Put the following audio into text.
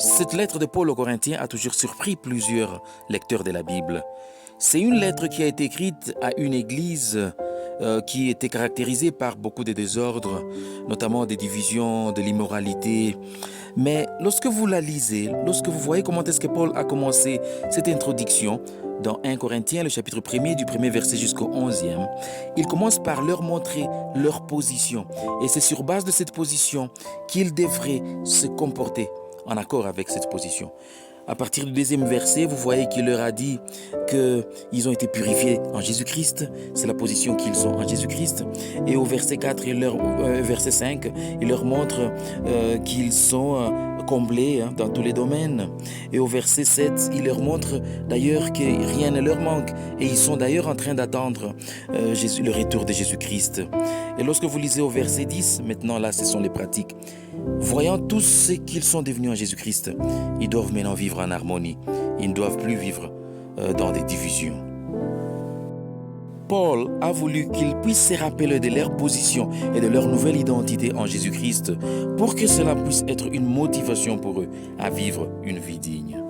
Cette lettre de Paul aux Corinthiens a toujours surpris plusieurs lecteurs de la Bible. C'est une lettre qui a été écrite à une église qui était caractérisée par beaucoup de désordres, notamment des divisions, de l'immoralité. Mais lorsque vous la lisez, lorsque vous voyez comment est-ce que Paul a commencé cette introduction, dans 1 Corinthiens, le chapitre 1er, du premier verset jusqu'au 11e, il commence par leur montrer leur position. Et c'est sur base de cette position qu'ils devraient se comporter en accord avec cette position. À partir du deuxième verset, vous voyez qu'il leur a dit qu'ils ont été purifiés en Jésus-Christ. C'est la position qu'ils ont en Jésus-Christ. Et au verset 4 verset 5, il leur montre qu'ils sont comblés dans tous les domaines. Et au verset 7, il leur montre d'ailleurs que rien ne leur manque. Et ils sont d'ailleurs en train d'attendre le retour de Jésus-Christ. Et lorsque vous lisez au verset 10, maintenant là, ce sont les pratiques. Voyant tous ce qu'ils sont devenus en Jésus-Christ, ils doivent maintenant vivre en harmonie. Ils ne doivent plus vivre dans des divisions. Paul a voulu qu'ils puissent se rappeler de leur position et de leur nouvelle identité en Jésus-Christ pour que cela puisse être une motivation pour eux à vivre une vie digne.